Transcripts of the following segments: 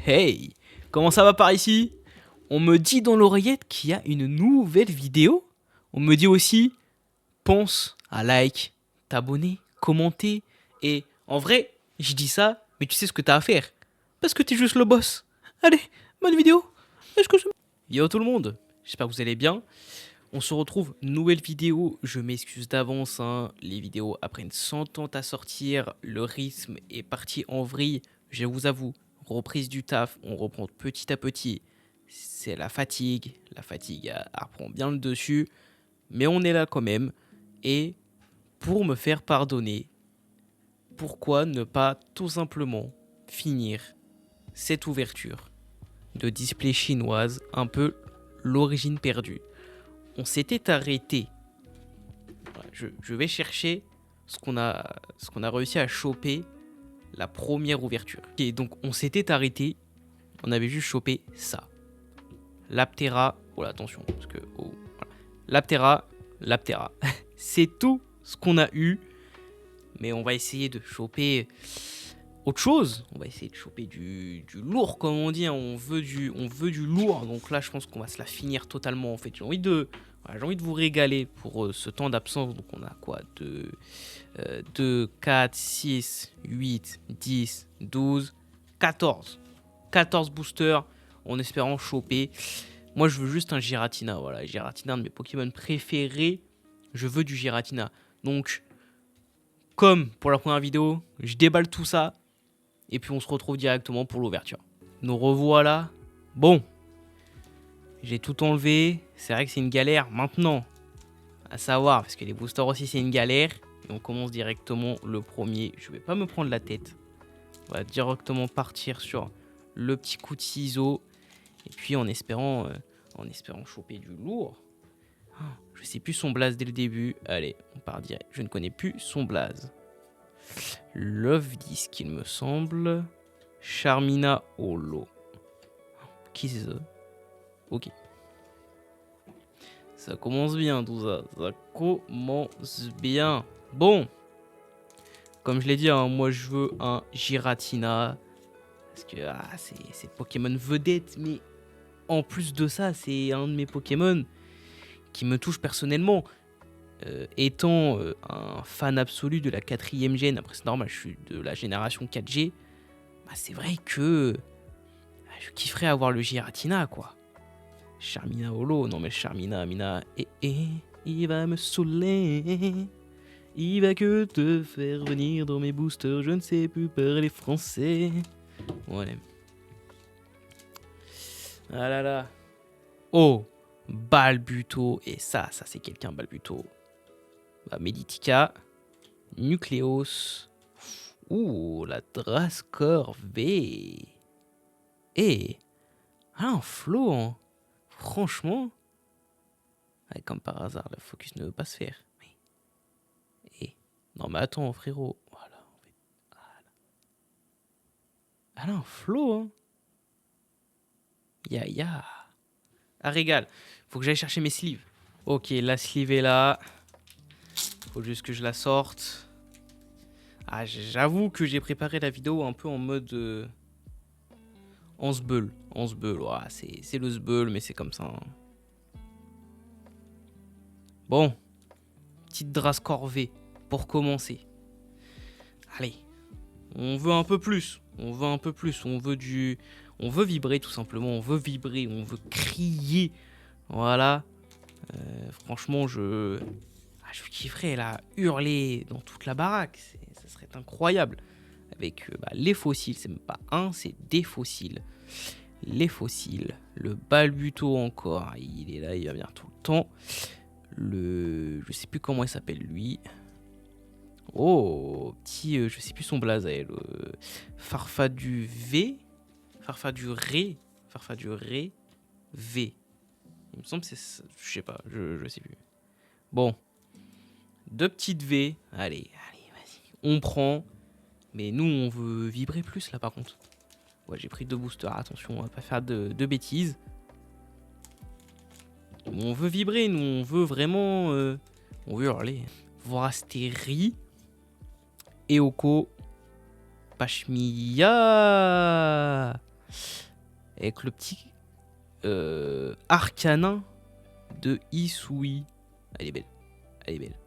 Hey, comment ça va par ici? On me dit dans l'oreillette qu'il y a une nouvelle vidéo. On me dit aussi, pense à like, t'abonner, commenter. Et en vrai, je dis ça, mais tu sais ce que t'as à faire. Parce que t'es juste le boss. Allez, bonne vidéo. Est-ce que je... Yo tout le monde, j'espère que vous allez bien. On se retrouve, nouvelle vidéo. Je m'excuse d'avance, hein. Les vidéos prennent 100 ans à sortir. Le rythme est parti en vrille. Je vous avoue, reprise du taf, on reprend petit à petit. C'est la fatigue. La fatigue, elle reprend bien le dessus. Mais on est là quand même. Et pour me faire pardonner, pourquoi ne pas tout simplement finir cette ouverture de display chinoise, un peu l'origine perdue. On s'était arrêté. Je vais chercher ce qu'on a réussi à choper la première ouverture. Et donc on s'était arrêté, on avait juste chopé ça. L'Aptera, oh là, attention, parce que voilà. L'Aptera. C'est tout ce qu'on a eu, mais on va essayer de choper autre chose. On va essayer de choper du lourd, comme on dit, hein. On veut du lourd, donc là je pense qu'on va se la finir totalement en fait. J'ai envie de vous régaler pour ce temps d'absence. Donc on a quoi, 2, 4, 6, 8, 10, 12, 14. 14 boosters en espérant choper. Moi je veux juste un Giratina, voilà, Giratina, un de mes Pokémon préférés. Je veux du Giratina. Donc, comme pour la première vidéo, je déballe tout ça. Et puis on se retrouve directement pour l'ouverture. Nous revoilà. Bon, j'ai tout enlevé. C'est vrai que c'est une galère maintenant. À savoir, parce que les boosters aussi c'est une galère. Et on commence directement le premier. Je vais pas me prendre la tête. On va directement partir sur le petit coup de ciseau. Et puis en espérant choper du lourd. Je sais plus son blaze dès le début. Allez, on part direct. Je ne connais plus son blaze. Love Disc, il me semble. Charmina Holo. Qui c'est ça? Ok. Ça commence bien tout ça. Ça commence bien. Bon. Comme je l'ai dit, hein, moi je veux un Giratina. Parce que c'est Pokémon vedette. Mais en plus de ça, c'est un de mes Pokémon qui me touche personnellement. Étant un fan absolu de la 4ème gène, après c'est normal, je suis de la génération 4G, bah, c'est vrai que je kifferais avoir le Giratina, quoi. Charmina Holo, non mais Charmina, il va me saouler. Il va que te faire venir dans mes boosters, je ne sais plus parler français. Ouais. Ah là là. Oh, Balbuto, et ça c'est quelqu'un, Balbuto. Bah, Meditica, Nucleos. Ouh, la Drascore V. Et un flow, hein. Franchement. Ouais, comme par hasard, le focus ne veut pas se faire. Et non mais attends, frérot. Voilà. Elle a un flow, hein. Ya. Ah, régale. Faut que j'aille chercher mes sleeves. Ok, la sleeve est là. Faut juste que je la sorte. Ah, j'avoue que j'ai préparé la vidéo un peu en mode... en sbeul. Ouais, c'est le sbeul, mais c'est comme ça, hein. Bon. Petite Drascore V pour commencer. Allez. On veut un peu plus. On veut vibrer tout simplement. On veut vibrer. On veut crier. Voilà. Franchement, je kifferais là, hurler dans toute la baraque. Ça serait incroyable. Avec les fossiles. C'est même pas un, c'est des fossiles. Les fossiles. Le Balbuto encore. Il est là, il va venir tout le temps. Je sais plus comment il s'appelle lui. Oh, petit, je sais plus son blaze à elle. Farfadu V. Farfadu Ré V. Il me semble que c'est ça. Je sais pas, je sais plus. Bon. 2 petites V. Allez, vas-y. On prend. Mais nous, on veut vibrer plus là par contre. Ouais, j'ai pris 2 boosters. Attention, on va pas faire de bêtises. On veut vibrer, nous. On veut vraiment... on veut hurler. Vorasteri. Eoko. Pashmiya. avec le petit Arcanin de Hisui. Elle est belle. Elle est belle.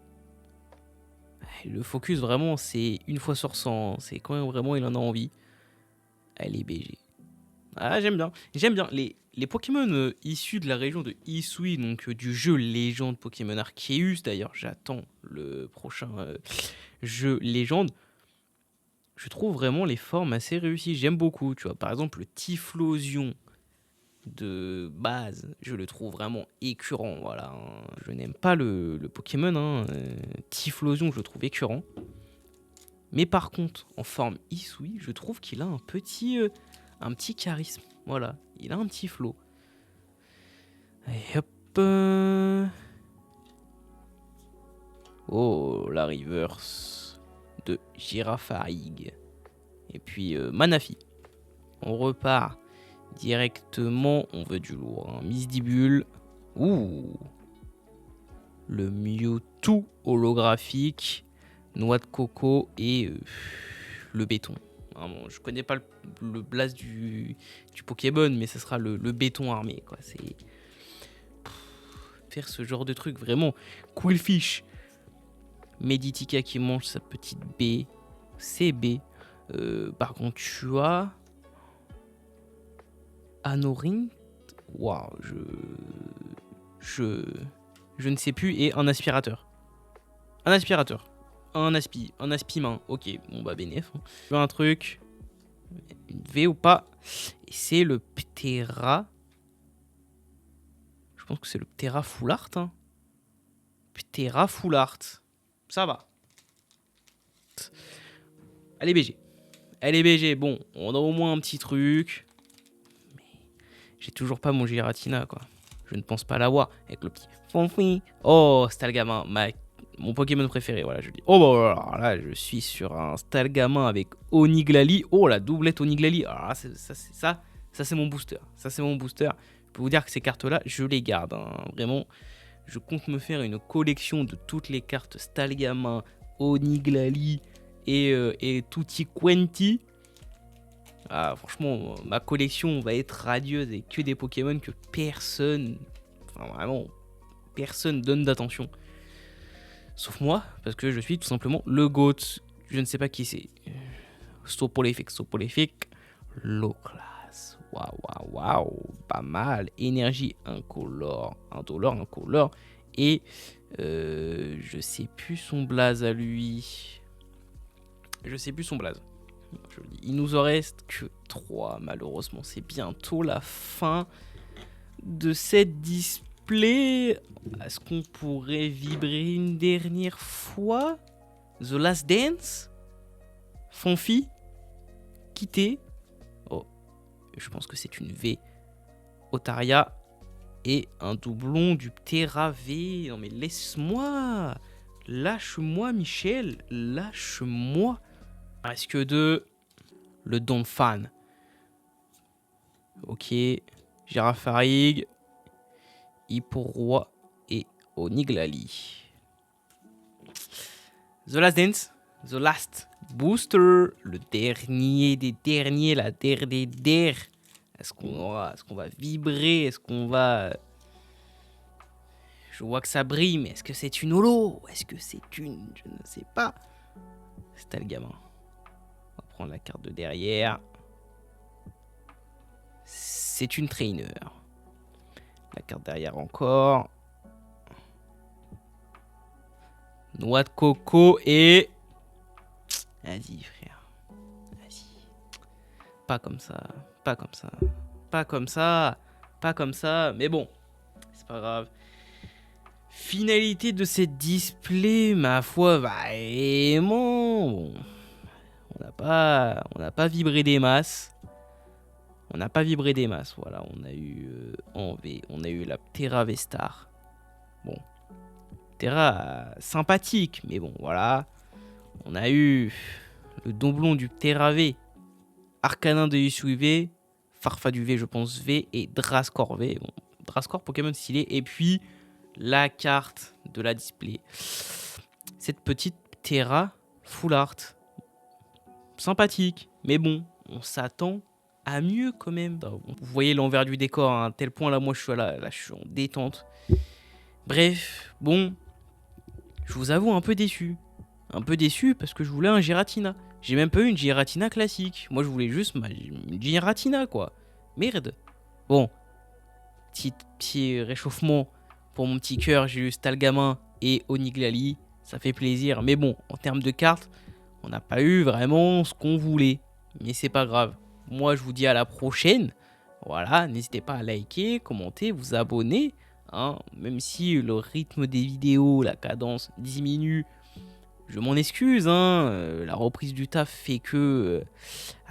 Le focus, vraiment, c'est une fois sur 100. C'est quand même vraiment, il en a envie. Elle est BG. Ah, j'aime bien. J'aime bien. Les Pokémon issus de la région de Hisui, donc du jeu Légende Pokémon Arceus. D'ailleurs, j'attends le prochain jeu Légende. Je trouve vraiment les formes assez réussies. J'aime beaucoup. Tu vois, par exemple, le Typhlosion de base, je le trouve vraiment écœurant. Voilà. Je n'aime pas le Pokémon. Typhlosion, je le trouve écœurant. Mais par contre, en forme Hisui, je trouve qu'il a un petit charisme. Voilà, il a un petit flow. Et hop. Oh, la reverse de Girafarig. Et puis Manafi. On repart directement. On veut du lourd. Hein. Misdibule. Ouh. Le Mewtwo holographique. Noix de coco et le béton. Vraiment, je connais pas le blast du Pokémon, mais ce sera le béton armé. Quoi. C'est faire ce genre de truc vraiment. Quillfish. Meditika qui mange sa petite baie. CB. Par contre, tu as Anorin. Waouh, je ne sais plus. Et un aspirateur. Un aspirateur. Un aspi-main. Ok, bon bah bénéf. Tu veux un truc. Une V ou pas. Et c'est le Ptera. Je pense que c'est le Ptera Full Art. Hein. Ptera Full Art. Ça va. Elle est BG. Elle est BG. Bon, on a au moins un petit truc. Mais j'ai toujours pas mon Giratina, quoi. Je ne pense pas l'avoir. Avec le petit Fonfi. Oh, Stalgamin. Mon Pokémon préféré, voilà, je dis. Oh, bah alors là, je suis sur un Stalgamin avec Oniglali. Oh, la doublette Oniglali. Alors là, ça, c'est mon booster. Ça, c'est mon booster. Je peux vous dire que ces cartes-là, je les garde. Hein. Vraiment, je compte me faire une collection de toutes les cartes Stalgamin, Oniglali et Tutti Quanti. Ah, franchement, ma collection va être radieuse et que des Pokémon que personne, enfin vraiment, personne donne d'attention. Sauf moi, parce que je suis tout simplement le GOAT. Je ne sais pas qui c'est. Soporifique. Low class. Waouh. Pas mal. Énergie incolore. Incolore. Et je sais plus son blaze à lui. Il nous en reste que 3, malheureusement. C'est bientôt la fin de cette display. Est-ce qu'on pourrait vibrer une dernière fois? The Last Dance? Fonfi? Quitter? Oh, je pense que c'est une V. Otaria. Et un doublon du Ptera V. Non mais laisse-moi. Lâche-moi, Michel. Lâche-moi. Est-ce que de le Donphan? Ok. Girafarig. Hipporoi et Oniglali. The Last Dance. The Last Booster. Le dernier des derniers. La der des der. Est-ce qu'on va vibrer? Est-ce qu'on va... Je vois que ça brille, mais est-ce que c'est une holo? Est-ce que c'est une... Je ne sais pas. C'était le gamin. On va prendre la carte de derrière. C'est une trainer. La carte derrière encore. Noix de coco et... Vas-y, frère. Vas-y. Pas comme ça. Mais bon, c'est pas grave. Finalité de cette display, ma foi, vraiment. Bon. On n'a pas vibré des masses. Voilà, on a eu en V, on a eu la Ptera V-Star. Bon, Ptera sympathique, mais bon, voilà. On a eu le doublon du Ptera V, Arcanin de Hisui V, Farfadu V, je pense V, et Drascore V. Bon, Drascore, Pokémon stylé. Et puis, la carte de la display. Cette petite Ptera Full Art. Sympathique, mais bon, on s'attend à mieux quand même. Vous voyez l'envers du décor, hein, à tel point là, moi je suis là, je suis en détente. Bref, bon, je vous avoue un peu déçu. Un peu déçu parce que je voulais un Giratina. J'ai même pas eu une Giratina classique. Moi je voulais juste une Giratina quoi. Merde. Bon, petit réchauffement pour mon petit cœur. J'ai eu Stalgamin et Oniglali. Ça fait plaisir. Mais bon, en termes de cartes, on n'a pas eu vraiment ce qu'on voulait. Mais c'est pas grave. Moi je vous dis à la prochaine. Voilà, n'hésitez pas à liker, commenter, vous abonner. Hein, même si le rythme des vidéos, la cadence diminue, je m'en excuse. Hein, la reprise du taf fait que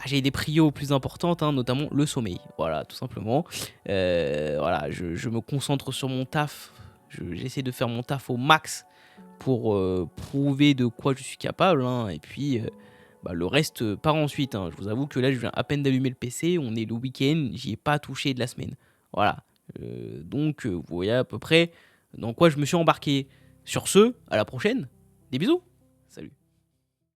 j'ai des prios plus importantes, hein, notamment le sommeil. Voilà, tout simplement. Voilà, je me concentre sur mon taf. J'essaie de faire mon taf au max pour prouver de quoi je suis capable. Hein, et puis, le reste part ensuite. Hein. Je vous avoue que là, je viens à peine d'allumer le PC. On est le week-end. J'y ai pas touché de la semaine. Voilà. Donc, vous voyez à peu près dans quoi je me suis embarqué. Sur ce, à la prochaine. Des bisous.